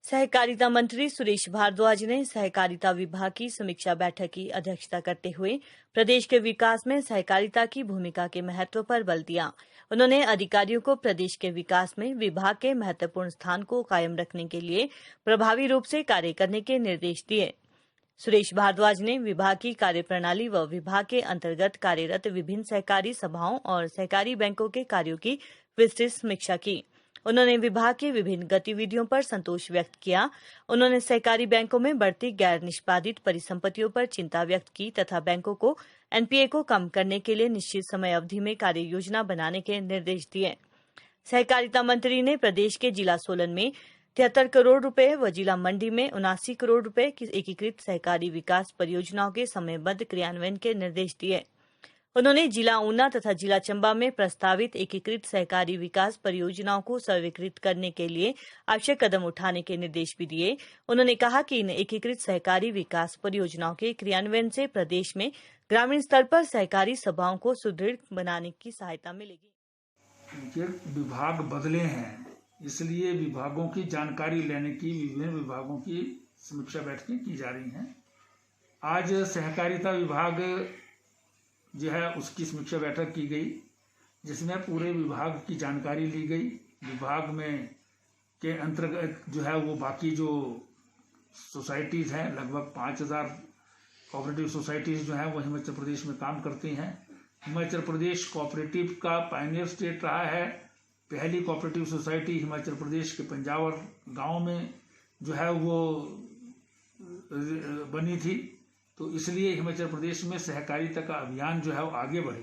सहकारिता मंत्री सुरेश भारद्वाज ने सहकारिता विभाग की समीक्षा बैठक की अध्यक्षता करते हुए प्रदेश के विकास में सहकारिता की भूमिका के महत्व पर बल दिया। उन्होंने अधिकारियों को प्रदेश के विकास में विभाग के महत्वपूर्ण स्थान को कायम रखने के लिए प्रभावी रूप से कार्य करने के निर्देश दिए। सुरेश भारद्वाज ने विभाग की कार्यप्रणाली व विभाग के अंतर्गत कार्यरत विभिन्न सहकारी सभाओं और सहकारी बैंकों के कार्यों की विस्तृत समीक्षा की। उन्होंने विभाग की विभिन्न गतिविधियों पर संतोष व्यक्त किया। उन्होंने सहकारी बैंकों में बढ़ती गैर निष्पादित परिसंपत्तियों पर चिंता व्यक्त की तथा बैंकों को एनपीए को कम करने के लिए निश्चित समय अवधि में कार्य योजना बनाने के निर्देश दिए। सहकारिता मंत्री ने प्रदेश के जिला सोलन में 73 करोड़ रुपए व जिला मंडी में 79 करोड़ रुपए की एकीकृत सहकारी विकास परियोजनाओं के समयबद्ध क्रियान्वयन के निर्देश दिए। उन्होंने जिला ऊना तथा जिला चंबा में प्रस्तावित एकीकृत सहकारी विकास परियोजनाओं को स्वीकृत करने के लिए आवश्यक कदम उठाने के निर्देश भी दिए। उन्होंने कहा कि इन एकीकृत सहकारी विकास परियोजनाओं के क्रियान्वयन से प्रदेश में ग्रामीण स्तर पर सहकारी सभाओं को सुदृढ़ बनाने की सहायता मिलेगी। विभाग बदले हैं, इसलिए विभागों की जानकारी लेने की विभिन्न विभागों की समीक्षा बैठकें की जा रही हैं। आज सहकारिता विभाग जो है उसकी समीक्षा बैठक की गई, जिसमें पूरे विभाग की जानकारी ली गई। विभाग में के अंतर्गत जो है वो बाकी जो सोसाइटीज़ हैं, लगभग 5000 कोऑपरेटिव सोसाइटीज़ जो हैं वो हिमाचल प्रदेश में काम करती हैं। हिमाचल प्रदेश कोऑपरेटिव का पायनियर स्टेट रहा है। पहली कोऑपरेटिव सोसाइटी हिमाचल प्रदेश के पंजावर गांव में जो है वो बनी थी, तो इसलिए हिमाचल प्रदेश में सहकारिता का अभियान जो है वो आगे बढ़े।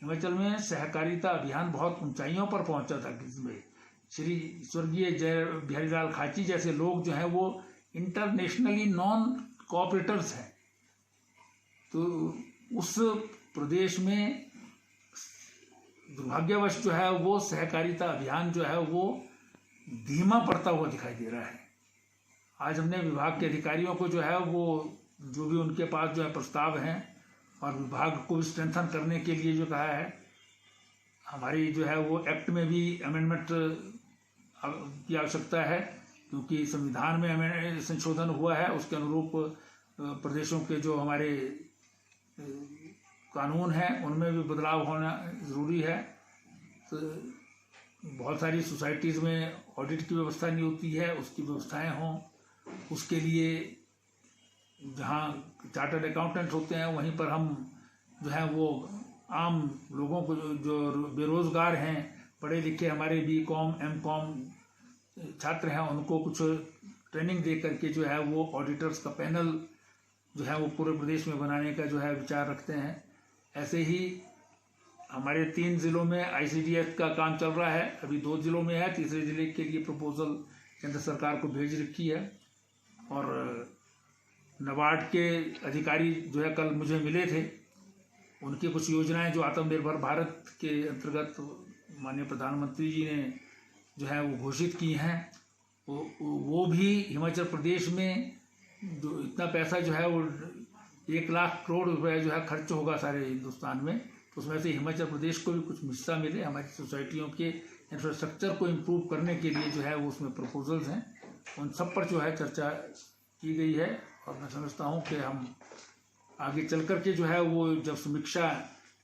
हिमाचल में सहकारिता अभियान बहुत ऊंचाइयों पर पहुंचा था, जिसमें श्री स्वर्गीय जय बिहारी लाल खाची जैसे लोग जो हैं वो इंटरनेशनली नॉन कोऑपरेटर्स हैं। तो उस प्रदेश में दुर्भाग्यवश जो है वो सहकारिता अभियान जो है वो धीमा पड़ता हुआ दिखाई दे रहा है। आज हमने विभाग के अधिकारियों को जो है वो जो भी उनके पास जो है प्रस्ताव हैं और विभाग को स्ट्रेंथन करने के लिए जो कहा है, हमारी जो है वो एक्ट में भी अमेंडमेंट की आवश्यकता है, क्योंकि संविधान में संशोधन हुआ है। उसके अनुरूप प्रदेशों के जो हमारे कानून हैं उनमें भी बदलाव होना ज़रूरी है। तो बहुत सारी सोसाइटीज़ में ऑडिट की व्यवस्था नहीं होती है, उसकी व्यवस्थाएं हों। उसके लिए जहाँ चार्टर्ड अकाउंटेंट होते हैं वहीं पर हम जो है वो आम लोगों को जो बेरोज़गार हैं, पढ़े लिखे हमारे BCom MCom छात्र हैं, उनको कुछ ट्रेनिंग दे करके जो है वो ऑडिटर्स का पैनल जो है वो पूरे प्रदेश में बनाने का जो है विचार रखते हैं। ऐसे ही हमारे 3 जिलों में ICDS का काम चल रहा है, अभी 2 जिलों में है, तीसरे जिले के लिए प्रपोजल केंद्र सरकार को भेज रखी है। और नाबार्ड के अधिकारी जो है कल मुझे मिले थे, उनकी कुछ योजनाएं जो आत्मनिर्भर भारत के अंतर्गत माननीय प्रधानमंत्री जी ने जो है वो घोषित की हैं, वो भी हिमाचल प्रदेश में जो इतना पैसा जो है वो 1 लाख करोड़ रुपए जो है खर्च होगा सारे हिंदुस्तान में, तो उसमें से हिमाचल प्रदेश को भी कुछ हिस्सा मिले। हमारी सोसाइटियों के इंफ्रास्ट्रक्चर को इम्प्रूव करने के लिए जो है वो उसमें प्रपोजल्स हैं, उन सब पर जो है चर्चा की गई है। और मैं समझता हूँ कि हम आगे चल कर के जो है वो जब समीक्षा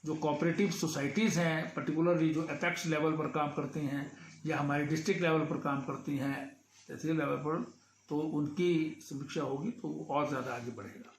जो कोऑपरेटिव सोसाइटीज़ हैं, पर्टिकुलरली जो एपेक्स लेवल पर काम करती हैं या हमारे डिस्ट्रिक्ट लेवल पर काम करती हैं, तहसील लेवल पर, तो उनकी समीक्षा होगी तो और ज़्यादा आगे बढ़ेगा।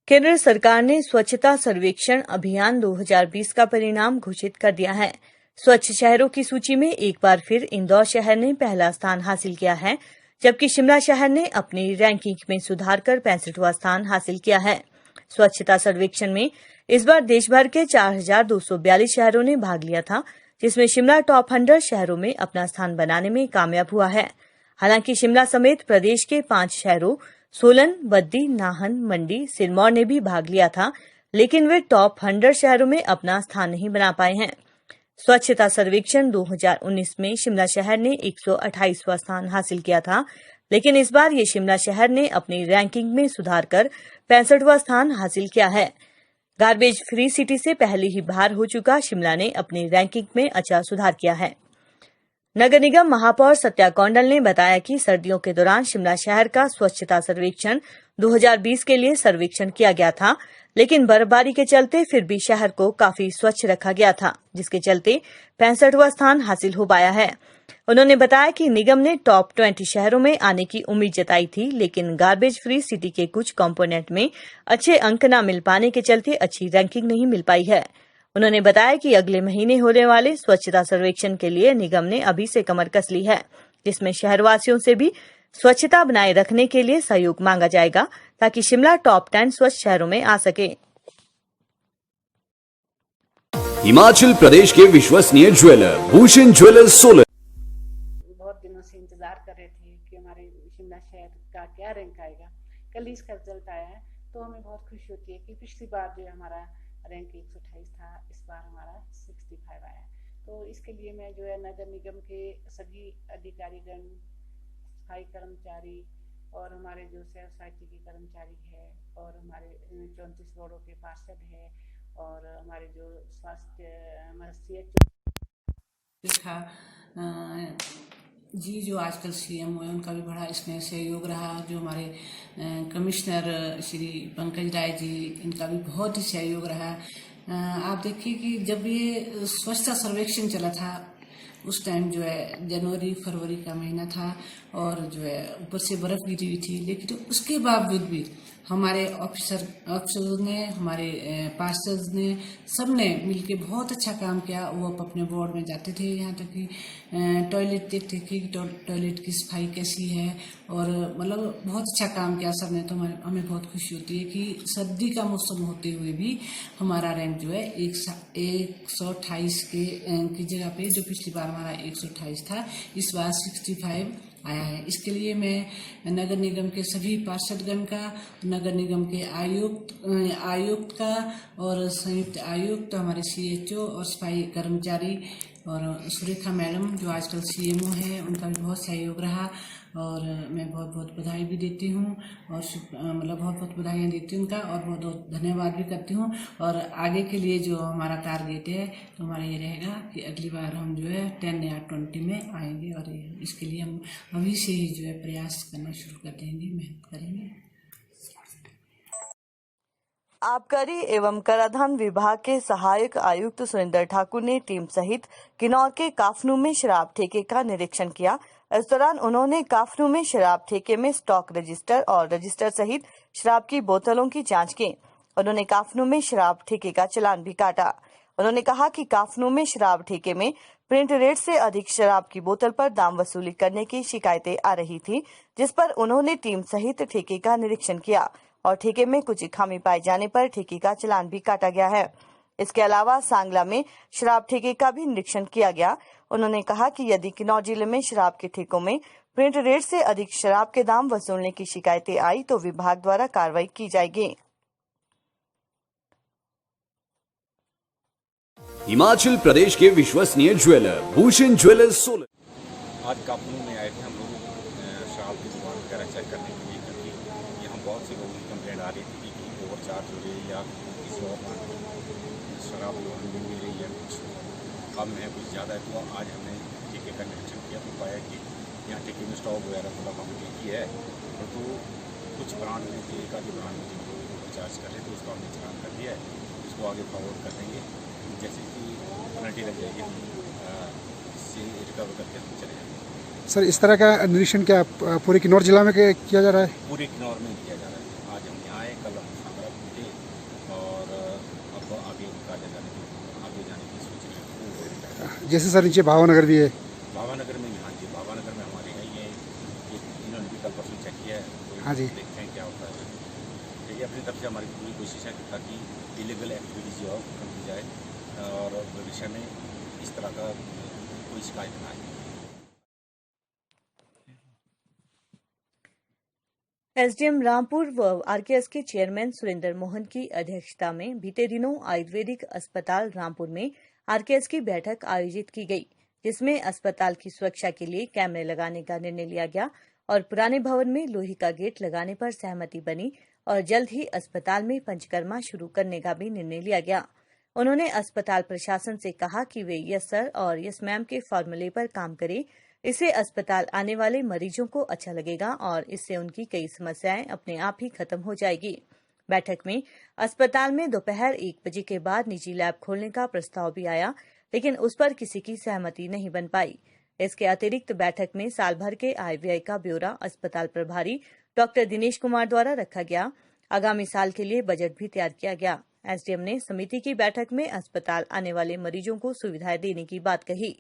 केंद्र सरकार ने स्वच्छता सर्वेक्षण अभियान 2020 का परिणाम घोषित कर दिया है। स्वच्छ शहरों की सूची में एक बार फिर इंदौर शहर ने पहला स्थान हासिल किया है, जबकि शिमला शहर ने अपनी रैंकिंग में सुधार कर 65वां स्थान हासिल किया है। स्वच्छता सर्वेक्षण में इस बार देश भर के 4242 शहरों ने भाग लिया था, जिसमें शिमला टॉप 100 शहरों में अपना स्थान बनाने में कामयाब हुआ है। हालांकि शिमला समेत प्रदेश के 5 शहरों सोलन, बद्दी, नाहन, मंडी, सिरमौर ने भी भाग लिया था, लेकिन वे टॉप 100 शहरों में अपना स्थान नहीं बना पाए हैं। स्वच्छता सर्वेक्षण 2019 में शिमला शहर ने 128वां स्थान हासिल किया था, लेकिन इस बार ये शिमला शहर ने अपनी रैंकिंग में सुधार कर 65वां स्थान हासिल किया है। गार्बेज फ्री सिटी से पहली ही बार हो चुका शिमला ने अपनी रैंकिंग में अच्छा सुधार किया है। नगर निगम महापौर सत्या कौंडल ने बताया कि सर्दियों के दौरान शिमला शहर का स्वच्छता सर्वेक्षण 2020 के लिए सर्वेक्षण किया गया था, लेकिन बर्फबारी के चलते फिर भी शहर को काफी स्वच्छ रखा गया था, जिसके चलते 65वां स्थान हासिल हो पाया है। उन्होंने बताया कि निगम ने टॉप 20 शहरों में आने की उम्मीद जताई थी, लेकिन गार्बेज फ्री सिटी के कुछ कंपोनेंट में अच्छे अंक न मिल पाने के चलते अच्छी रैंकिंग नहीं मिल पाई है। उन्होंने बताया कि अगले महीने होने वाले स्वच्छता सर्वेक्षण के लिए निगम ने अभी से कमर कस ली है, जिसमें शहरवासियों से भी स्वच्छता बनाए रखने के लिए सहयोग मांगा जाएगा, ताकि शिमला टॉप 10 स्वच्छ शहरों में आ सके। हिमाचल प्रदेश के विश्वसनीय ज्वेलर भूषण ज्वेलर्स सोलन। बहुत दिनों से इंतजार कर रहे थे कि हमारे शिमला शहर का क्या रैंक आएगा। कल ही इसका रिजल्ट आया है, तो हमें बहुत खुशी होती है कि पिछली बार जो हमारा रैंक 128 था, इस बार हमारा 65 आया है। तो इसके लिए मैं जो है नगर निगम के सभी अधिकारीगण, सफाई कर्मचारी और हमारे जो सेवा सोसाइटी के कर्मचारी है और हमारे 34 वार्डों के पार्षद है और हमारे जो स्वास्थ्य हमारा CHO था जी, जो आजकल CM है, उनका भी बड़ा इसमें सहयोग रहा। जो हमारे कमिश्नर श्री पंकज राय जी, इनका भी बहुत ही सहयोग रहा। आप देखिए कि जब ये स्वच्छता सर्वेक्षण चला था, उस टाइम जो है जनवरी फरवरी का महीना था और जो है ऊपर से बर्फ गिरी हुई थी, लेकिन उसके बावजूद भी हमारे ऑफिसर्स ने, हमारे पार्षद ने, सब ने मिलके बहुत अच्छा काम किया। वो अपने वार्ड में जाते थे, यहाँ तक कि टॉयलेट देखते थे कि टॉयलेट की सफाई कैसी है, और मतलब बहुत अच्छा काम किया सबने। तो हमें बहुत खुशी होती है कि सर्दी का मौसम होते हुए भी हमारा रैंक जो है 128 की जगह पे, जो पिछली बार हमारा 128 था, इस बार 65 आया है। इसके लिए मैं नगर निगम के सभी पार्षदगण का, नगर निगम के आयुक्त का और संयुक्त आयुक्त, हमारे CHO और सफाई कर्मचारी और सुरेखा मैडम जो आजकल CMO है, उनका भी बहुत सहयोग रहा। और मैं बहुत बहुत बधाई भी देती हूँ और मतलब बहुत बहुत बधाइयाँ देती हूँ उनका, और बहुत बहुत धन्यवाद भी करती हूँ। और आगे के लिए जो हमारा टारगेट है, तो हमारा ये रहेगा कि अगली बार हम जो है 10 या 20 में आएंगे, और इसके लिए हम अभी से ही जो है प्रयास करना शुरू कर देंगे, मेहनत करेंगे। आबकारी एवं कराधान विभाग के सहायक आयुक्त सुरेंद्र ठाकुर ने टीम सहित किन्नौर के काफनू में शराब ठेके का निरीक्षण किया। इस दौरान उन्होंने काफनू में शराब ठेके में स्टॉक रजिस्टर और रजिस्टर सहित शराब की बोतलों की जांच की। उन्होंने काफनू में शराब ठेके का चालान भी काटा। उन्होंने कहा कि काफनू में शराब ठेके में प्रिंट रेट से अधिक शराब की बोतल पर दाम वसूली करने की शिकायतें आ रही थी, जिस पर उन्होंने टीम सहित ठेके का निरीक्षण किया और ठेके में कुछ खामी पाए जाने पर ठेके का चालान भी काटा गया है। इसके अलावा सांगला में शराब ठेके का भी निरीक्षण किया गया। उन्होंने कहा कि यदि किन्नौर जिले में शराब के ठेकों में प्रिंट रेट से अधिक शराब के दाम वसूलने की शिकायतें आई तो विभाग द्वारा कार्रवाई की जाएगी। हिमाचल प्रदेश के विश्वसनीय ज्वेलर भूषण ज्वेलर्स सोलन। आज काफनू में आए थे हम लोग शराब की दुकान वगैरह चेक करने के लिए, क्योंकि यहाँ बहुत से लोगों की कंप्लेंट आ रही थी कि ओवरचार्ज हो रही है या किसी और शराब मिल रही है, कुछ कम है, कुछ ज़्यादा है। तो आज हमने ठेके का निरीक्षण किया तो पाया कि यहाँ ठेके में स्टॉक वगैरह थोड़ा कम की है, तो कुछ ब्रांड में एक आधी ब्रांड में जो ओवरचार्ज कर रहे थे उसको हमने चालान कर दिया है, इसको आगे फॉरवर्ड कर देंगे। जैसे कि पेनल्टी लग जाएगी, हम इससे रिकवर करके हम चले जाएंगे। सर, इस तरह का निरीक्षण क्या पूरे किन्नौर जिला में किया जा रहा है? पूरे किन्नौर में किया जा रहा है। आज हम यहाँ आए, कल हम सांगरा थे और अब आगे उनका आगे जाने की सोच रहे हैं। जैसे सर नीचे भावानगर भी है, भावानगर में भी, हाँ जी, भावानगर में हमारे यहाँ ये इन्होंने भी कल परसों चेक किया है, तो हाँ जी, देखते हैं क्या होता है। देखिए, अपनी तरफ से हमारी पूरी कोशिश है ताकि इलीगल एक्टिविटीज जो है कम की जाए और भविष्य में इस तरह का कोई शिकायत ना आए। SDM रामपुर व RKS के चेयरमैन सुरेंद्र मोहन की अध्यक्षता में बीते दिनों आयुर्वेदिक अस्पताल रामपुर में RKS की बैठक आयोजित की गई, जिसमें अस्पताल की सुरक्षा के लिए कैमरे लगाने का निर्णय लिया गया और पुराने भवन में लोहे का गेट लगाने पर सहमति बनी और जल्द ही अस्पताल में पंचकर्मा शुरू करने का भी निर्णय लिया गया। उन्होंने अस्पताल प्रशासन से कहा कि वे यस सर और यस मैम के फॉर्मूले पर काम करें। इससे अस्पताल आने वाले मरीजों को अच्छा लगेगा और इससे उनकी कई समस्याएं अपने आप ही खत्म हो जाएगी। बैठक में अस्पताल में दोपहर 1 बजे के बाद निजी लैब खोलने का प्रस्ताव भी आया, लेकिन उस पर किसी की सहमति नहीं बन पाई। इसके अतिरिक्त बैठक में साल भर के आय व्यय का ब्यौरा अस्पताल प्रभारी डॉक्टर दिनेश कुमार द्वारा रखा गया। आगामी साल के लिए बजट भी तैयार किया गया। एसडीएम ने समिति की बैठक में अस्पताल आने वाले मरीजों को सुविधाएं देने की बात कही।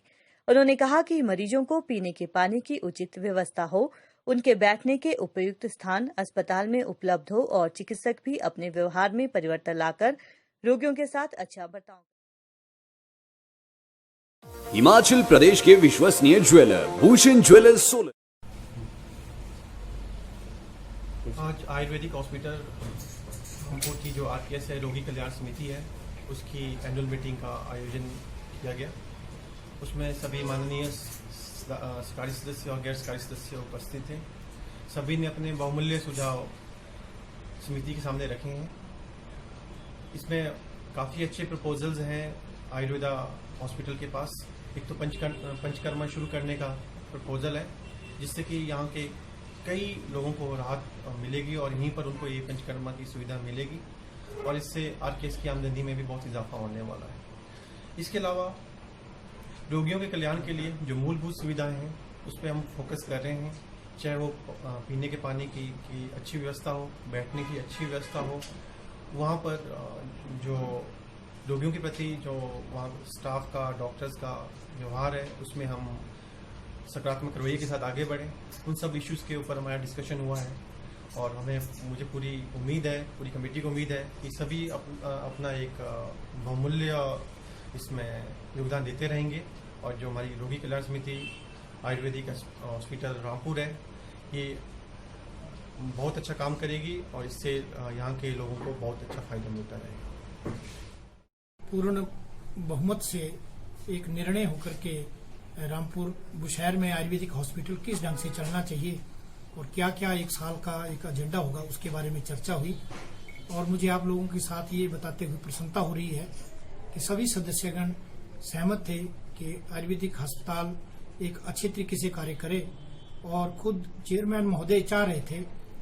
उन्होंने कहा कि मरीजों को पीने के पानी की उचित व्यवस्था हो, उनके बैठने के उपयुक्त स्थान अस्पताल में उपलब्ध हो और चिकित्सक भी अपने व्यवहार में परिवर्तन लाकर रोगियों के साथ अच्छा बर्ताव। हिमाचल प्रदेश के विश्वसनीय ज्वेलर भूषण ज्वेलर्स सोलन। आज आयुर्वेदिक हॉस्पिटल रामपुर की जो आरकेएस है, रोगी कल्याण समिति है, उसकी एनुअल मीटिंग का आयोजन किया गया। उसमें सभी माननीय सरकारी सदस्य और गैर सरकारी सदस्य उपस्थित थे। सभी ने अपने बहुमूल्य सुझाव समिति के सामने रखे हैं। इसमें काफ़ी अच्छे प्रपोजल्स हैं आयुर्वेदा हॉस्पिटल के पास। एक तो पंचकर्मा शुरू करने का प्रपोजल है, जिससे कि यहाँ के कई लोगों को राहत मिलेगी और यहीं पर उनको ये पंचकर्मा की सुविधा मिलेगी और इससे आरकेएस की आमदनी में भी बहुत इजाफा होने वाला है। इसके अलावा रोगियों के कल्याण के लिए जो मूलभूत सुविधाएं हैं उस पर हम फोकस कर रहे हैं, चाहे वो पीने के पानी की अच्छी व्यवस्था हो, बैठने की अच्छी व्यवस्था हो, वहाँ पर जो रोगियों के प्रति जो वहाँ स्टाफ का, डॉक्टर्स का व्यवहार है उसमें हम सकारात्मक रवैये के साथ आगे बढ़ें। उन सब इश्यूज़ के ऊपर हमारा डिस्कशन हुआ है और मुझे पूरी उम्मीद है, पूरी कमेटी को उम्मीद है कि सभी अपना एक बहुमूल्य इसमें योगदान देते रहेंगे और जो हमारी रोगी कल्याण समिति आयुर्वेदिक हॉस्पिटल रामपुर है ये बहुत अच्छा काम करेगी और इससे यहाँ के लोगों को बहुत अच्छा फायदा मिलता रहेगा। पूर्ण बहुमत से एक निर्णय होकर के रामपुर बुशहर में आयुर्वेदिक हॉस्पिटल किस ढंग से चलना चाहिए और क्या क्या एक साल का एक एजेंडा होगा उसके बारे में चर्चा हुई। और मुझे आप लोगों के साथ ये बताते हुए प्रसन्नता हो रही है कि सभी सदस्यगण सहमत थे कि आयुर्वेदिक अस्पताल एक अच्छे तरीके से कार्य करे और खुद चेयरमैन महोदय चाह रहे थे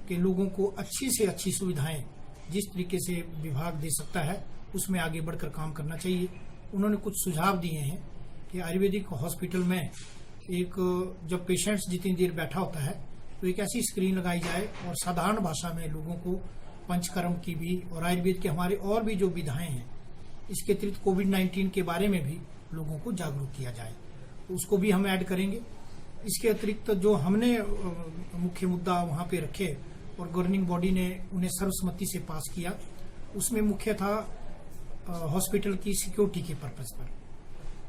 कि लोगों को अच्छी से अच्छी सुविधाएं जिस तरीके से विभाग दे सकता है उसमें आगे बढ़कर काम करना चाहिए। उन्होंने कुछ सुझाव दिए हैं कि आयुर्वेदिक हॉस्पिटल में एक जब पेशेंट्स जितनी देर बैठा होता है तो एक ऐसी स्क्रीन लगाई जाए और साधारण भाषा में लोगों को पंचकर्म की भी और आयुर्वेद के हमारे और भी जो विधाएं हैं, इसके अतिरिक्त कोविड-19 के बारे में भी लोगों को जागरूक किया जाए, तो उसको भी हम ऐड करेंगे। इसके अतिरिक्त जो हमने मुख्य मुद्दा वहाँ पे रखे और गवर्निंग बॉडी ने उन्हें सर्वसम्मति से पास किया, उसमें मुख्य था हॉस्पिटल की सिक्योरिटी के पर्पज पर,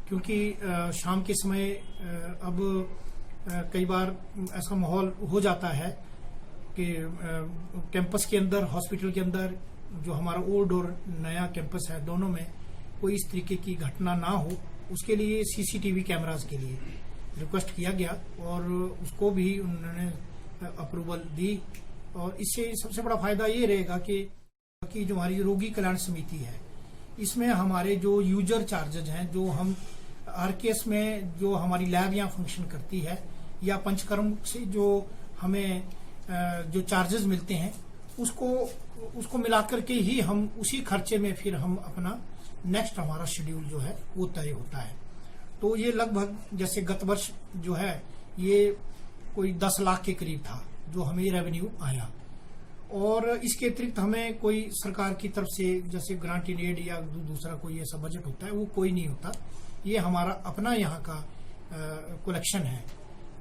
क्योंकि शाम के समय अब कई बार ऐसा माहौल हो जाता है कि कैंपस के अंदर, हॉस्पिटल के अंदर जो हमारा ओल्ड और नया कैंपस है दोनों में कोई इस तरीके की घटना ना हो, उसके लिए सीसीटीवी कैमरास के लिए रिक्वेस्ट किया गया और उसको भी उन्होंने अप्रूवल दी। और इससे सबसे बड़ा फायदा ये रहेगा कि जो हमारी रोगी कल्याण समिति है इसमें हमारे जो यूजर चार्जेज हैं, जो हम आरकेएस में जो हमारी लैब यहाँ फंक्शन करती है या पंचकर्म से जो हमें जो चार्जेस मिलते हैं उसको मिलाकर के ही हम उसी खर्चे में फिर हम अपना नेक्स्ट हमारा शेड्यूल जो है वो तय होता है। तो ये लगभग जैसे गत वर्ष जो है ये कोई 10 लाख के करीब था जो हमें रेवेन्यू आया और इसके अतिरिक्त हमें कोई सरकार की तरफ से जैसे ग्रांट इन एड या दूसरा कोई ऐसा बजट होता है वो कोई नहीं होता। ये हमारा अपना यहाँ का कलेक्शन है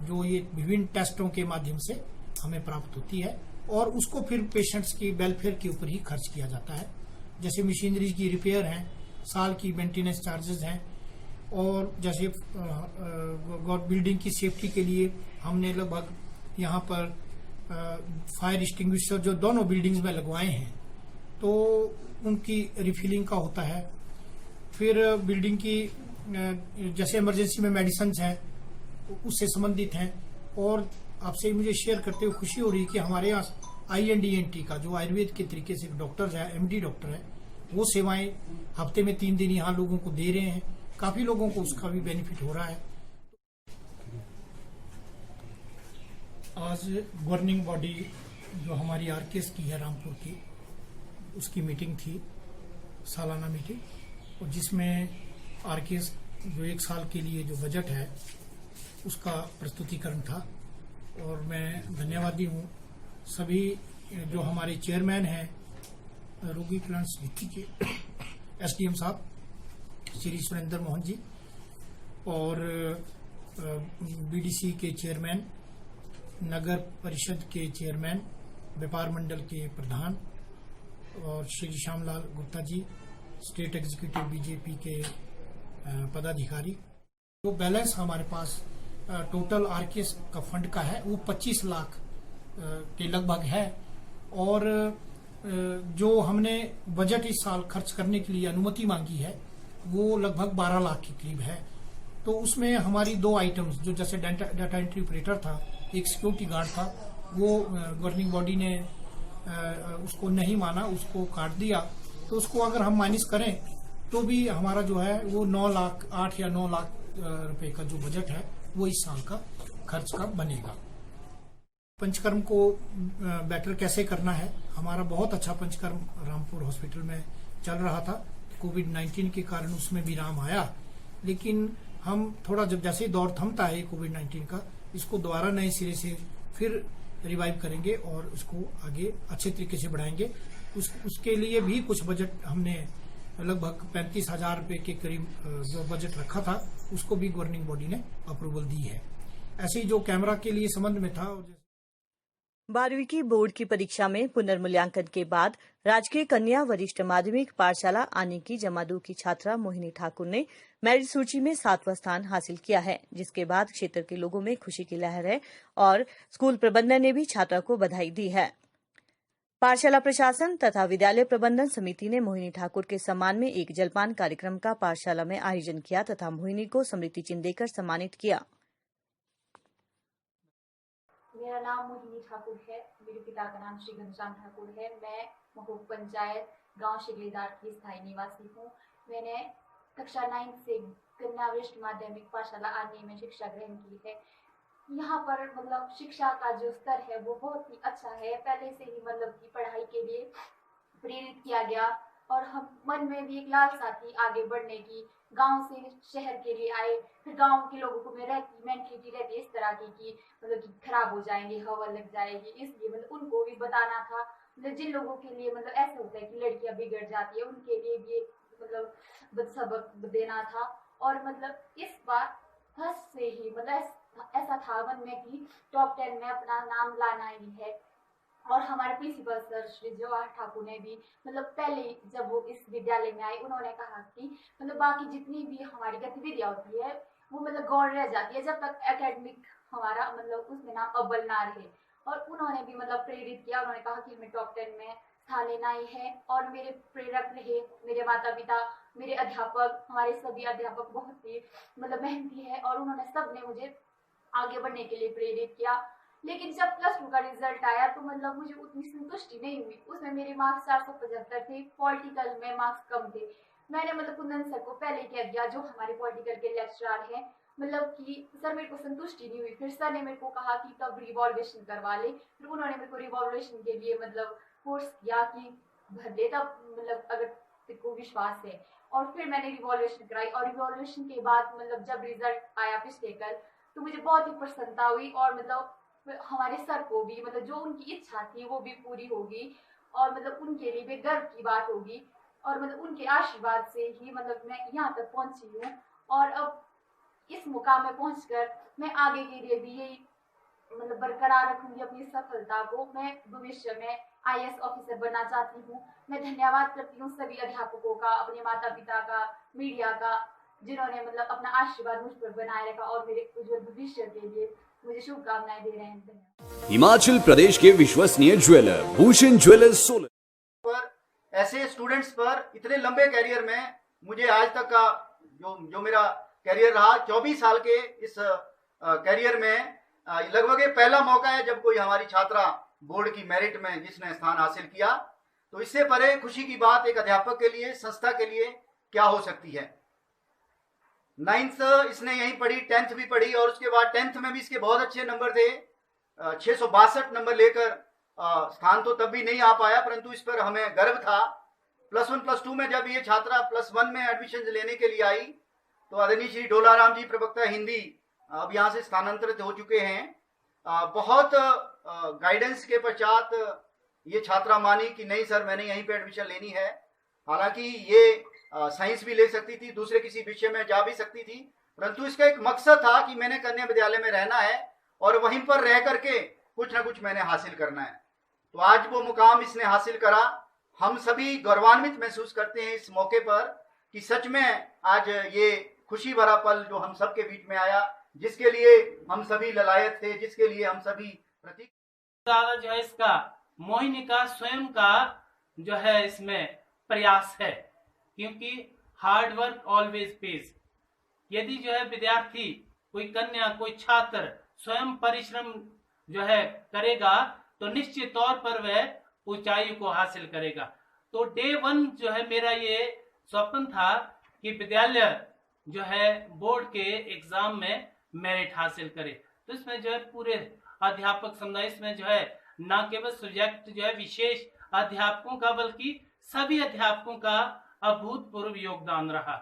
जो ये विभिन्न टेस्टों के माध्यम से हमें प्राप्त होती है और उसको फिर पेशेंट्स की वेलफेयर के ऊपर ही खर्च किया जाता है। जैसे मशीनरी की रिपेयर है, साल की मेंटेनेंस चार्जेस हैं और जैसे बिल्डिंग की सेफ्टी के लिए हमने लगभग यहाँ पर फायर एक्सटिंग्विशर जो दोनों बिल्डिंग्स में लगवाए हैं तो उनकी रिफिलिंग का होता है। फिर बिल्डिंग की जैसे इमरजेंसी में मेडिसिन हैं उससे संबंधित हैं। और आपसे मुझे शेयर करते हुए खुशी हो रही है कि हमारे यहाँ INDNT का जो आयुर्वेद के तरीके से डॉक्टर है, MD डॉक्टर है, वो सेवाएं हफ्ते में 3 दिन यहाँ लोगों को दे रहे हैं। काफी लोगों को उसका भी बेनिफिट हो रहा है। आज गवर्निंग बॉडी जो हमारी आरकेएस की है रामपुर की, उसकी मीटिंग थी, सालाना मीटिंग, और जिसमें आरकेएस जो 1 साल के लिए जो बजट है उसका प्रस्तुतिकरण था। और मैं धन्यवादी हूँ सभी जो हमारे चेयरमैन हैं रोगी कल्याण समिति के एसडीएम साहब श्री सुरेंद्र मोहन जी, और बीडीसी के चेयरमैन, नगर परिषद के चेयरमैन, व्यापार मंडल के प्रधान और Shri Shyamlal Gupta ji, state executive BJP के पदाधिकारी। जो बैलेंस हमारे पास टोटल आरकेएस का फंड का है वो 25 लाख के लगभग है, और जो हमने बजट इस साल खर्च करने के लिए अनुमति मांगी है वो लगभग 12 लाख के करीब है। तो उसमें हमारी 2 आइटम्स, जो जैसे डाटा एंट्री ऑपरेटर था, एक सिक्योरिटी गार्ड था, वो गवर्निंग बॉडी ने उसको नहीं माना, उसको काट दिया। तो उसको अगर हम माइनस करें तो भी हमारा जो है वो 9 लाख 8 या 9 लाख रुपए का जो बजट है वो इस साल का खर्च का बनेगा। पंचकर्म को बेटर कैसे करना है, हमारा बहुत अच्छा पंचकर्म रामपुर हॉस्पिटल में चल रहा था। कोविड-19 के कारण उसमें विराम आया, लेकिन हम थोड़ा जब जैसे दौर थमता है कोविड-19 का, इसको दोबारा नए सिरे से फिर रिवाइव करेंगे और उसको आगे अच्छे तरीके से बढ़ाएंगे। उसके लिए भी कुछ बजट हमने लगभग 35,000 रुपए के करीब जो बजट रखा था उसको भी गवर्निंग बॉडी ने अप्रूवल दी है। ऐसे ही जो कैमरा के लिए संबंध में था, 12वीं की बोर्ड की परीक्षा में पुनर्मूल्यांकन के बाद राजकीय कन्या वरिष्ठ माध्यमिक पाठशाला आनी की जमा 2 की छात्रा मोहिनी ठाकुर ने मेरिट सूची में 7वां स्थान हासिल किया है, जिसके बाद क्षेत्र के लोगों में खुशी की लहर है और स्कूल प्रबंधन ने भी छात्रा को बधाई दी है। पाठशाला प्रशासन तथा विद्यालय प्रबंधन समिति ने मोहिनी ठाकुर के सम्मान में एक जलपान कार्यक्रम का पाठशाला में आयोजन किया तथा मोहिनी को स्मृति चिन्ह देकर सम्मानित किया। मेरा नाम मोहिनी ठाकुर है। मेरे पिता का नाम श्री घनश्याम ठाकुर है। मैं महोक पंचायत गांव शिगलीदार की स्थायी निवासी हूँ। मैंने कक्षा 9 से कन्या वरिष्ठ माध्यमिक पाठशाला आनी में शिक्षा ग्रहण की है। यहाँ पर मतलब शिक्षा का जो स्तर है वो बहुत ही अच्छा है। पहले से ही मतलब की पढ़ाई के लिए प्रेरित किया गया और हम मन में भी एक लालसा थी आगे बढ़ने की। गांव से शहर के लिए आए, फिर गांव के लोगों को मेंटेलिटी रहती है इस तरह की कि मतलब कि खराब हो जाएंगे, हवा लग जाएगी, इसलिए मतलब उनको भी बताना था। मतलब जिन लोगों के लिए मतलब ऐसा होता है कि लड़कियां बिगड़ जाती है, उनके लिए भी मतलब सबक देना था। और मतलब इस बार फर्स्ट से ही मतलब ऐसा था मन में कि टॉप 10 में अपना नाम लाना ही है। और हमारे प्रिंसिपल सर श्री जवाहर ठाकुर ने भी मतलब पहले जब वो इस विद्यालय में आए उन्होंने कहा कि मतलब बाकी जितनी भी हमारी गतिविधियां होती है वो मतलब गौण रह जाती है जब तक एकेडमिक हमारा मतलब उसमें नाम अव्वल ना रहे। और उन्होंने भी मतलब प्रेरित किया, उन्होंने कहा कि हमें टॉप 10 में स्थान लेना ही है। और मेरे प्रेरक रहे मेरे माता पिता, मेरे अध्यापक, हमारे सभी अध्यापक बहुत ही मतलब मेहनती है और उन्होंने सबने मुझे आगे बढ़ने के लिए प्रेरित किया। लेकिन जब +2 का रिजल्ट आया तो मतलब मुझे उतनी संतुष्टि नहीं हुई। उसमें मेरे मार्क्स 475 थे, पॉलिटिकल में मार्क्स कम थे। मैंने मतलब कुंदन सर को पहले कह दिया जो हमारे पॉलिटिकल के लेक्चरर हैं, मतलब कि सर मेरे को संतुष्टि नहीं हुई। फिर सर ने मेरे को कहा कि तब रिवॉल्यूशन करवा ले। फिर उन्होंने मेरे को रिवॉल्यूशन के लिए मतलब फोर्स किया कि भर दे, तब मतलब अगर तेरे को विश्वास है। और फिर मैंने रिवॉल्यूशन कराई और रिवॉल्यूशन के बाद मतलब जब रिजल्ट आया पिछले कल तो मुझे बहुत ही प्रसन्नता हुई। और मतलब हमारे सर को भी मतलब जो उनकी इच्छा थी वो भी पूरी होगी और मतलब उनके लिए भी गर्व की बात होगी। और मतलब उनके आशीर्वाद से ही मतलब मैं यहाँ तक पहुंची हूँ। और अब इस मुकाम में पहुंचकर मैं आगे के लिए भी यही मतलब बरकरार रखूंगी अपनी सफलता को। मैं भविष्य में IAS ऑफिसर बनना चाहती हूँ। मैं धन्यवाद करती हूँ सभी अध्यापकों का, अपने माता पिता का, मीडिया का, जिन्होंने मतलब अपना आशीर्वाद मुझ पर बनाए रखा और मेरे उज्जवल भविष्य के लिए मुझे शुभकामनाएं दे रहे हैं। हिमाचल प्रदेश के विश्वसनीय ज्वेलर भूषण ज्वेलर्स सोलन पर ऐसे स्टूडेंट्स पर इतने लंबे करियर में मुझे आज तक का जो मेरा करियर रहा 24 साल के इस करियर में लगभग ये पहला मौका है जब कोई हमारी छात्रा बोर्ड की मेरिट में जिसने स्थान हासिल किया। तो इससे परे खुशी की बात एक अध्यापक के लिए, संस्था के लिए क्या हो सकती है। 9th इसने यहीं पढ़ी, 10th भी पढ़ी और उसके बाद 10th में भी इसके बहुत अच्छे नंबर थे। 662 नंबर लेकर स्थान तो तब भी नहीं आ पाया, परंतु इस पर हमें गर्व था। +1 +2 में जब ये छात्रा +1 में एडमिशन लेने के लिए आई तो आदरणीय श्री डोलाराम जी, प्रवक्ता हिंदी, अब यहाँ से स्थानांतरित हो चुके हैं। बहुत गाइडेंस के पश्चात ये छात्रा मानी कि नहीं सर, मैंने यहीं पे एडमिशन लेनी है। हालांकि ये साइंस भी ले सकती थी, दूसरे किसी विषय में जा भी सकती थी, परंतु इसका एक मकसद था कि मैंने कन्या विद्यालय में रहना है और वहीं पर रह करके कुछ ना कुछ मैंने हासिल करना है। तो आज वो मुकाम इसने हासिल करा। हम सभी गौरवान्वित महसूस करते हैं इस मौके पर कि सच में आज ये खुशी भरा पल जो हम सबके बीच में आया, जिसके लिए हम सभी ललायत थे, जिसके लिए हम सभी प्रतीक। ज्यादा जो है इसका मोहिनी का स्वयं का जो है इसमें प्रयास है, क्योंकि हार्ड वर्क ऑलवेज पेज। यदि जो है विद्यार्थी, कोई कन्या, कोई छात्र स्वयं परिश्रम जो है करेगा तो निश्चित तौर पर वह ऊंचाई को हासिल करेगा। तो डे 1 जो है मेरा ये स्वप्न था कि विद्यालय जो है बोर्ड के एग्जाम में मेरिट हासिल करे। तो इसमें जो है पूरे अध्यापक समुदाय, इसमें जो है न केवल सब्जेक्ट जो है विशेष अध्यापकों का बल्कि सभी अध्यापकों का अभूतपूर्व योगदान रहा।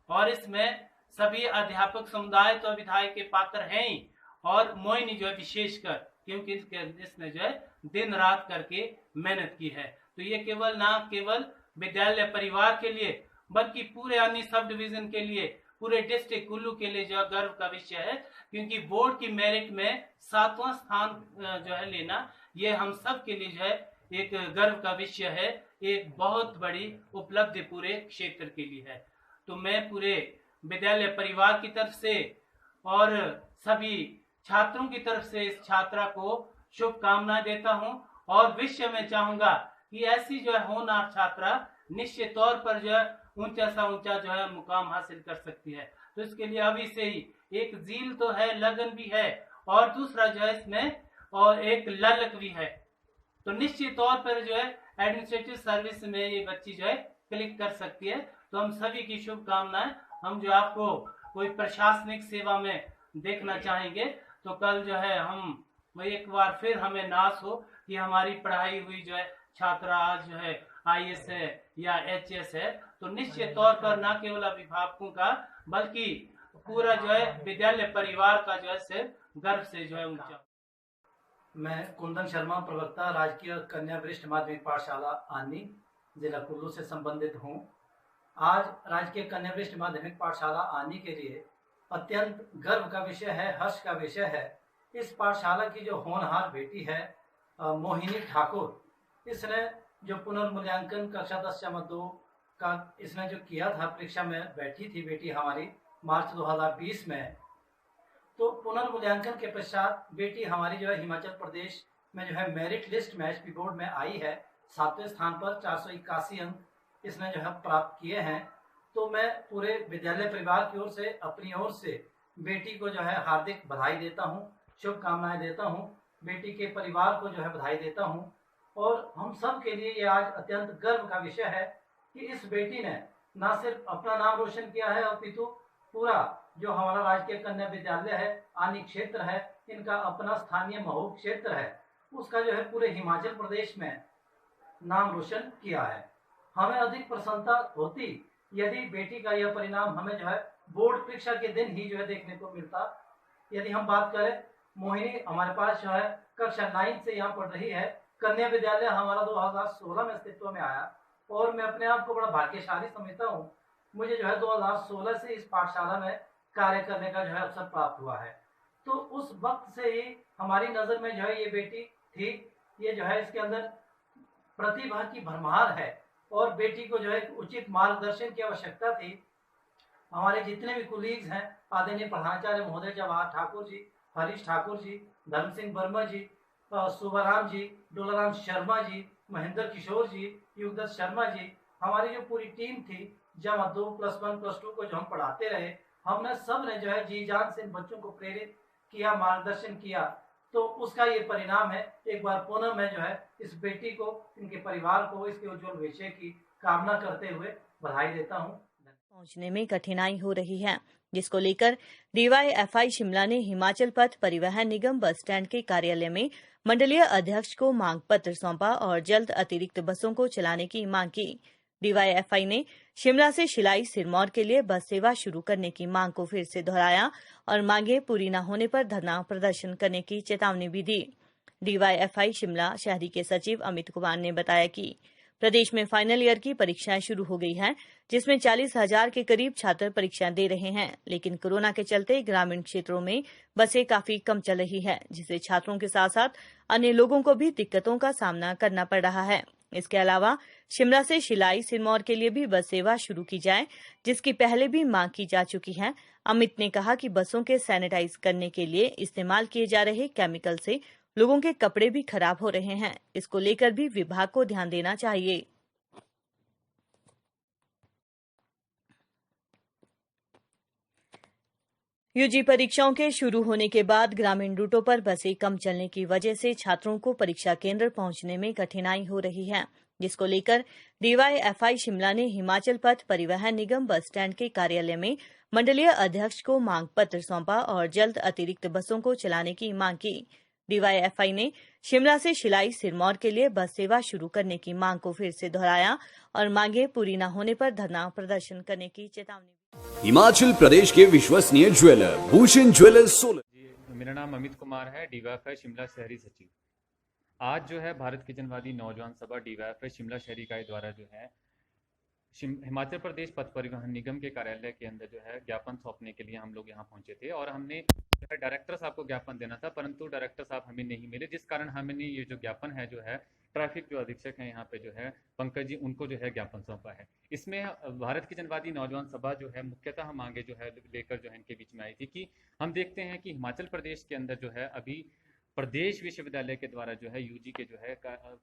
और इसमें सभी अध्यापक समुदाय तो विधायक के पात्र हैं ही, और मोहिनी जो है विशेषकर, क्योंकि इसने जो है दिन रात करके मेहनत की है। तो ये केवल ना केवल विद्यालय परिवार के लिए बल्कि पूरे अन्य सब डिवीजन के लिए, पूरे डिस्ट्रिक्ट कुल्लू के लिए जो गर्व का विषय है, क्योंकि बोर्ड की मेरिट में 7वां स्थान जो है लेना, ये हम सब के लिए जो है एक गर्व का विषय है, एक बहुत बड़ी उपलब्धि पूरे क्षेत्र के लिए है। तो मैं पूरे विद्यालय परिवार की तरफ से और सभी छात्रों की तरफ से इस छात्रा को शुभकामनाएं देता हूं, और विश्व में चाहूंगा कि ऐसी जो है होनहार छात्रा निश्चित तौर पर जो है ऊंचा सा ऊंचा जो है मुकाम हासिल कर सकती है। तो इसके लिए अभी से ही एक जील तो है, लगन भी है, और दूसरा जो है इसमें और एक ललक भी है। तो निश्चित तौर पर जो है एडमिनिस्ट्रेटिव सर्विस में ये बच्ची जो है क्लिक कर सकती है। तो हम सभी की शुभकामनाएं। हम जो आपको कोई प्रशासनिक सेवा में देखना चाहेंगे तो कल जो है हम एक बार फिर हमें नाज हो कि हमारी पढ़ाई हुई जो है छात्रा आज जो है IAS है या HS है। तो निश्चित तौर पर न केवल अभिभावकों का बल्कि पूरा जो है विद्यालय परिवार का जो है सिर गर्व से जो है ऊंचा। मैं कुंदन शर्मा, प्रवक्ता राजकीय कन्या वरिष्ठ माध्यमिक पाठशाला आनी, जिला कुल्लू से संबंधित हूँ। आज राजकीय कन्या वरिष्ठ माध्यमिक पाठशाला आनी के लिए अत्यंत गर्व का विषय है, हर्ष का विषय है। इस पाठशाला की जो होनहार बेटी है मोहिनी ठाकुर, इसने जो पुनर्मूल्यांकन कक्षा 10/2 का इसने जो किया था, परीक्षा में बैठी थी बेटी हमारी मार्च 2020 में। तो पुनर्मूल्यांकन के पश्चात बेटी हमारी जो है हिमाचल प्रदेश में जो है मेरिट लिस्ट में HP बोर्ड में आई है। 7वें स्थान पर 481 अंक इसने जो है प्राप्त किए हैं। तो मैं पूरे विद्यालय परिवार की ओर से, अपनी ओर से बेटी को जो है हार्दिक बधाई देता हूं, शुभकामनाएं देता हूं। बेटी के परिवार को जो है बधाई देता हूं। और हम सब के लिए ये आज अत्यंत गर्व का विषय है कि इस बेटी ने न सिर्फ अपना नाम रोशन किया है, अपितु पूरा जो हमारा राजकीय कन्या विद्यालय है, आनी क्षेत्र है, इनका अपना स्थानीय महू क्षेत्र है, उसका जो है पूरे हिमाचल प्रदेश में नाम रोशन किया है। हमें अधिक प्रसन्नता होती यदि बेटी का यह परिणाम हमें जो है बोर्ड परीक्षा के दिन ही जो है देखने को मिलता। यदि हम बात करें, मोहिनी हमारे पास जो है कक्षा 9 से यहाँ पढ़ रही है। कन्या विद्यालय हमारा 2016 में अस्तित्व में आया और मैं अपने आप को बड़ा भाग्यशाली समझता हूँ। मुझे जो है 2016 से इस पाठशाला में कार्य करने का जो है अवसर प्राप्त हुआ है। तो उस वक्त से ही हमारी नज़र में जो है ये बेटी थी, ये जो है इसके अंदर प्रतिभा की भरमार है और बेटी को जो है उचित मार्गदर्शन की आवश्यकता थी। हमारे जितने भी कुलीग्स हैं, आदरणीय प्रधानाचार्य महोदय जवाहर ठाकुर जी, हरीश ठाकुर जी, धर्म सिंह वर्मा जी, सुबाराम जी, डोलाराम शर्मा जी, महेंद्र किशोर जी, युगदत्त शर्मा जी, हमारी जो पूरी टीम थी, जमा 2 +1 +2 को जो हम पढ़ाते रहे, हमने सब ने जो है जी जान से इन बच्चों को प्रेरित किया, मार्गदर्शन किया। तो उसका ये परिणाम है। एक बार पुनः मैं जो है इस बेटी को, इनके परिवार को इसके उज्जवल भविष्य की कामना करते हुए बधाई देता हूँ। पहुंचने में कठिनाई हो रही है, जिसको लेकर डीवाईएफआई शिमला ने हिमाचल पथ परिवहन निगम बस स्टैंड के कार्यालय में मंडलीय अध्यक्ष को मांग पत्र सौंपा और जल्द अतिरिक्त बसों को चलाने की मांग की। डीवाईएफआई ने शिमला से शिलाई सिरमौर के लिए बस सेवा शुरू करने की मांग को फिर से दोहराया और मांगे पूरी न होने पर धरना प्रदर्शन करने की चेतावनी भी दी। डीवाईएफआई शिमला शहरी के सचिव अमित कुमार ने बताया कि प्रदेश में फाइनल ईयर की परीक्षाएं शुरू हो गई हैं, जिसमें 40,000 के करीब छात्र परीक्षाएं दे रहे हैं, लेकिन कोरोना के चलते ग्रामीण क्षेत्रों में बसें काफी कम चल रही है, जिससे छात्रों के साथ साथ अन्य लोगों को भी दिक्कतों का सामना करना पड़ रहा है। इसके अलावा शिमला से शिलाई सिरमौर के लिए भी बस सेवा शुरू की जाए, जिसकी पहले भी मांग की जा चुकी है। अमित ने कहा कि बसों के सैनिटाइज करने के लिए इस्तेमाल किए जा रहे केमिकल से लोगों के कपड़े भी खराब हो रहे हैं। इसको लेकर भी विभाग को ध्यान देना चाहिए। यूजी परीक्षाओं के शुरू होने के बाद ग्रामीण रूटों पर बसें कम चलने की वजह से छात्रों को परीक्षा केंद्र पहुंचने में कठिनाई हो रही है, जिसको लेकर डीवाईएफआई शिमला ने हिमाचल पथ परिवहन निगम बस स्टैंड के कार्यालय में मंडलीय अध्यक्ष को मांग पत्र सौंपा और जल्द अतिरिक्त बसों को चलाने की मांग की। डीवाईएफआई ने शिमला से शिलाई सिरमौर के लिए बस सेवा शुरू करने की मांग को फिर से दोहराया और मांगे पूरी न होने पर धरना प्रदर्शन करने की चेतावनी। हिमाचल प्रदेश के विश्वसनीय ज्वेलर भूषण ज्वेलर्स सोलन। मेरा नाम अमित कुमार है, डीवाईएफआई शिमला शहरी सचिव। आज जो है भारत की जनवादी नौजवान सभा डीवाईएफआई शिमला शहरी इकाई द्वारा जो है हिमाचल प्रदेश पथ परिवहन निगम के कार्यालय के अंदर जो है ज्ञापन सौंपने के लिए हम लोग यहाँ पहुंचे थे और हमने जो है डायरेक्टर साहब को ज्ञापन देना था, परंतु डायरेक्टर साहब हमें नहीं मिले, जिस कारण हमने ये जो ज्ञापन है जो है ट्रैफिक जो अधीक्षक हैं यहाँ पे जो है पंकज जी, उनको जो है ज्ञापन सौंपा है। इसमें भारत की जनवादी नौजवान सभा जो है मुख्यतः मांगे जो है लेकर जो है इनके बीच में आई थी कि हम देखते हैं कि हिमाचल प्रदेश के अंदर जो है अभी प्रदेश विश्वविद्यालय के द्वारा जो है यूजी के जो है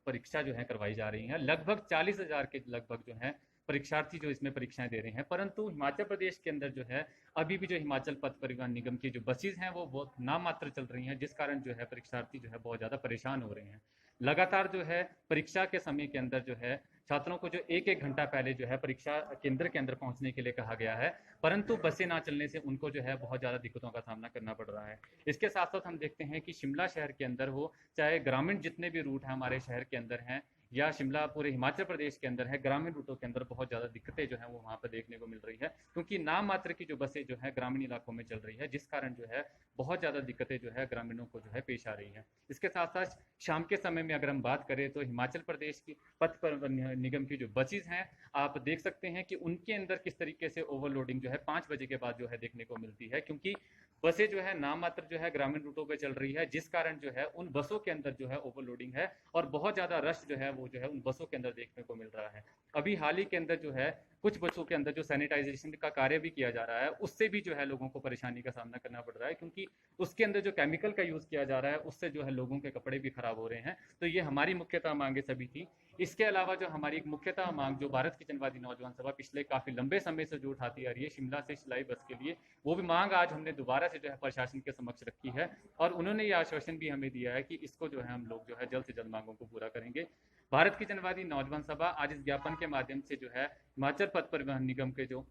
परीक्षा जो है करवाई जा रही है। लगभग 40,000 के लगभग जो है परीक्षार्थी जो इसमें परीक्षाएं दे रहे हैं, परंतु हिमाचल प्रदेश के अंदर जो है अभी भी जो हिमाचल पथ परिवहन निगम की जो बसेज हैं वो बहुत नाम मात्र चल रही हैं, जिस कारण जो है परीक्षार्थी जो है बहुत ज़्यादा परेशान हो रहे हैं। लगातार जो है परीक्षा के समय के अंदर जो है छात्रों को जो एक घंटा पहले जो है परीक्षा केंद्र के अंदर पहुंचने के लिए कहा गया है, परंतु बसें ना चलने से उनको जो है बहुत ज़्यादा दिक्कतों का सामना करना पड़ रहा है। इसके साथ साथ हम देखते हैं कि शिमला शहर के अंदर हो, चाहे ग्रामीण जितने भी रूट हैं हमारे शहर के अंदर हैं या शिमला पूरे हिमाचल प्रदेश के अंदर है, ग्रामीण रूटों के अंदर बहुत ज़्यादा दिक्कतें जो है वो वहाँ पर देखने को मिल रही है, क्योंकि नाम मात्र की जो बसें जो है ग्रामीण इलाकों में चल रही है, जिस कारण जो है बहुत ज़्यादा दिक्कतें जो है ग्रामीणों को जो है पेश आ रही है। इसके साथ साथ शाम के समय में अगर हम बात करें तो हिमाचल प्रदेश की पथ परिवहन निगम की जो बसेज हैं, आप देख सकते हैं कि उनके अंदर किस तरीके से ओवरलोडिंग जो है 5 बजे के बाद जो है देखने को मिलती है, क्योंकि बसें जो है नाम मात्र जो है ग्रामीण रूटों पर चल रही है, जिस कारण जो है उन बसों के अंदर जो है ओवरलोडिंग है और बहुत ज़्यादा रश जो है वो जो है उन बसों के अंदर देखने को मिल रहा है। अभी हाल ही के अंदर जो है कुछ बसों के अंदर जो सैनिटाइजेशन का कार्य भी किया जा रहा है, उससे भी जो है लोगों को परेशानी का सामना करना पड़ रहा है, क्योंकि उसके अंदर जो केमिकल का यूज़ किया जा रहा है उससे जो है लोगों के कपड़े भी खराब हो रहे हैं। तो ये हमारी मुख्यतः मांगे सभी थी। इसके अलावा जो हमारी एक मुख्यतः मांग जो भारत की जनवादी नौजवान सभा पिछले काफ़ी लंबे समय से जो उठाती आ रही है शिमला से शिलाई बस के लिए, वो भी मांग आज हमने दोबारा से जो है प्रशासन के समक्ष रखी है और उन्होंने ये आश्वासन भी हमें दिया है कि इसको जो है हम लोग जो है जल्द से जल्द मांगों को पूरा करेंगे। भारत की जनवादी नौजवान सभा आज इस ज्ञापन के माध्यम से जो है हिमाचल पथ परिवहन निगम के जो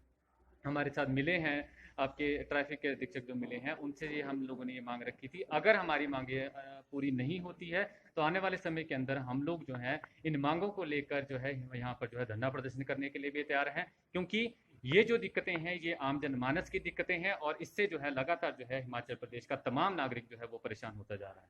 हमारे साथ मिले हैं, आपके ट्रैफिक के अधीक्षक जो मिले हैं, उनसे ये हम लोगों ने ये मांग रखी थी। अगर हमारी मांगे पूरी नहीं होती है तो आने वाले समय के अंदर हम लोग जो है इन मांगों को लेकर जो है यहाँ पर जो है धरना प्रदर्शन करने के लिए भी तैयार हैं, क्योंकि ये जो दिक्कतें हैं ये आम जनमानस की दिक्कतें हैं और इससे जो है लगातार जो है हिमाचल प्रदेश का तमाम नागरिक जो है वो परेशान होता जा रहा है।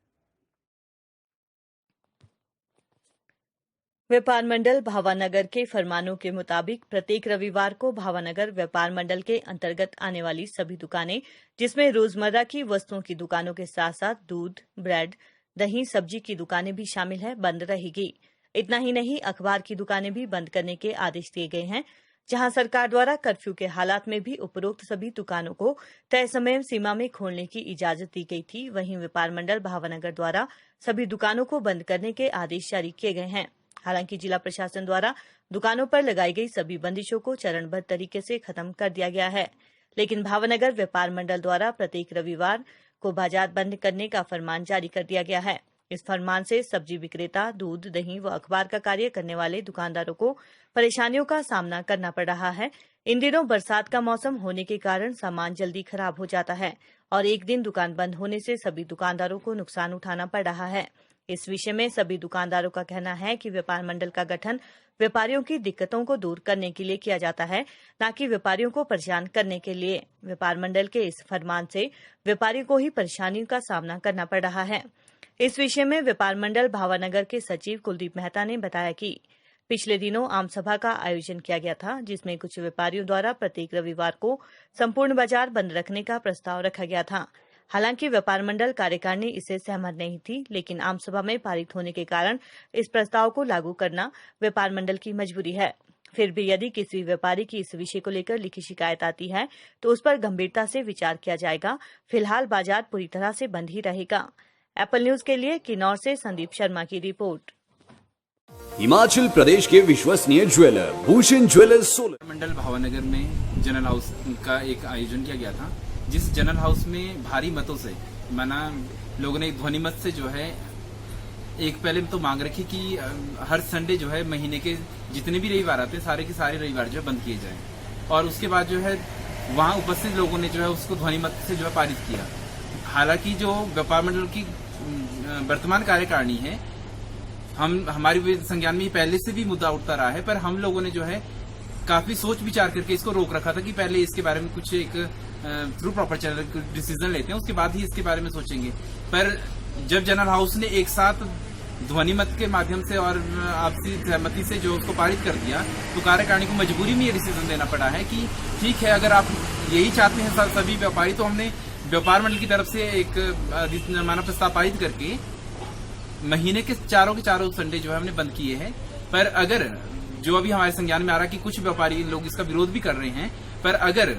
व्यापार मंडल भावानगर के फरमानों के मुताबिक प्रत्येक रविवार को भावानगर व्यापार मंडल के अंतर्गत आने वाली सभी दुकानें, जिसमें रोजमर्रा की वस्तुओं की दुकानों के साथ साथ दूध, ब्रेड, दही, सब्जी की दुकानें भी शामिल है, बंद रहेगी। इतना ही नहीं, अखबार की दुकानें भी बंद करने के आदेश दिए गए हैं। जहां सरकार द्वारा कर्फ्यू के हालात में भी उपरोक्त सभी दुकानों को तय समय सीमा में खोलने की इजाजत दी गई थी, वहीं व्यापार मंडल भावानगर द्वारा सभी दुकानों को बंद करने के आदेश जारी किए गए हैं। हालांकि जिला प्रशासन द्वारा दुकानों पर लगाई गई सभी बंदिशों को चरणबद्ध तरीके से खत्म कर दिया गया है, लेकिन भावानगर व्यापार मंडल द्वारा प्रत्येक रविवार को बाजार बंद करने का फरमान जारी कर दिया गया है। इस फरमान से सब्जी विक्रेता, दूध, दही व अखबार का कार्य करने वाले दुकानदारों को परेशानियों का सामना करना पड़ रहा है। इन दिनों बरसात का मौसम होने के कारण सामान जल्दी खराब हो जाता है और एक दिन दुकान बंद होने से सभी दुकानदारों को नुकसान उठाना पड़ रहा है। इस विषय में सभी दुकानदारों का कहना है कि व्यापार मंडल का गठन व्यापारियों की दिक्कतों को दूर करने के लिए किया जाता है, न कि व्यापारियों को परेशान करने के लिए। व्यापार मंडल के इस फरमान से व्यापारियों को ही परेशानियों का सामना करना पड़ रहा है। इस विषय में व्यापार मंडल भावानगर के सचिव कुलदीप मेहता ने बताया कि पिछले दिनों आम सभा का आयोजन किया गया था, जिसमें कुछ व्यापारियों द्वारा प्रत्येक रविवार को संपूर्ण बाजार बंद रखने का प्रस्ताव रखा गया था। हालांकि व्यापार मंडल कार्यकारिणी इससे सहमत नहीं थी, लेकिन आम सभा में पारित होने के कारण इस प्रस्ताव को लागू करना व्यापार मंडल की मजबूरी है। फिर भी यदि किसी व्यापारी की इस विषय को लेकर लिखित शिकायत आती है तो उस पर गंभीरता से विचार किया जाएगा। फिलहाल बाजार पूरी तरह से बंद ही रहेगा। एप्पल न्यूज के लिए किन्नौर से संदीप शर्मा की रिपोर्ट। हिमाचल प्रदेश के विश्वसनीय ज्वेलर भूषण ज्वेलर्स सोलन मंडल भावनगर में जनरल हाउस का एक आयोजन किया गया था, जिस जनरल हाउस में भारी मतों से माना लोगों ने ध्वनि मत से जो है एक पहले तो मांग रखी कि हर संडे जो है महीने के जितने भी रविवार आते हैं सारे के सारे रविवार जो है बंद किए जाएं, और उसके बाद जो है वहां उपस्थित लोगों ने जो है उसको ध्वनि मत से जो है पारित किया। हालांकि जो व्यापार मंडल की वर्तमान कार्यकारिणी है, हमारी संज्ञान में पहले से भी मुद्दा उठता रहा है, पर हम लोगों ने जो है काफी सोच विचार करके इसको रोक रखा था कि पहले इसके बारे में कुछ एक थ्रू प्रॉपर चैनल डिसीजन लेते हैं, उसके बाद ही इसके बारे में सोचेंगे। पर जब जनरल हाउस ने एक साथ ध्वनि मत के माध्यम से और आपसी सहमति से जो उसको पारित कर दिया, तो कार्यकारिणी को मजबूरी में ये डिसीजन देना पड़ा है कि ठीक है, अगर आप यही चाहते हैं सभी व्यापारी, तो हमने व्यापार मंडल की तरफ से एक निर्माण प्रस्ताव पारित करके महीने के चारों संडे जो है हमने बंद किए हैं। पर अगर जो अभी हमारे संज्ञान में आ रहा है कि कुछ व्यापारी लोग इसका विरोध भी कर रहे हैं, पर अगर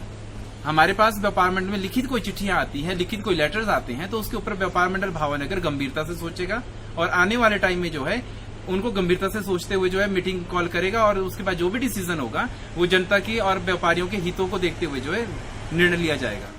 हमारे पास व्यापार मंडल में लिखित कोई चिट्ठियां आती हैं, लिखित कोई लेटर्स आते हैं, तो उसके ऊपर व्यापार मंडल भावनगर गंभीरता से सोचेगा और आने वाले टाइम में जो है उनको गंभीरता से सोचते हुए जो है मीटिंग कॉल करेगा, और उसके बाद जो भी डिसीजन होगा वो जनता की और व्यापारियों के हितों को देखते हुए जो है निर्णय लिया जाएगा।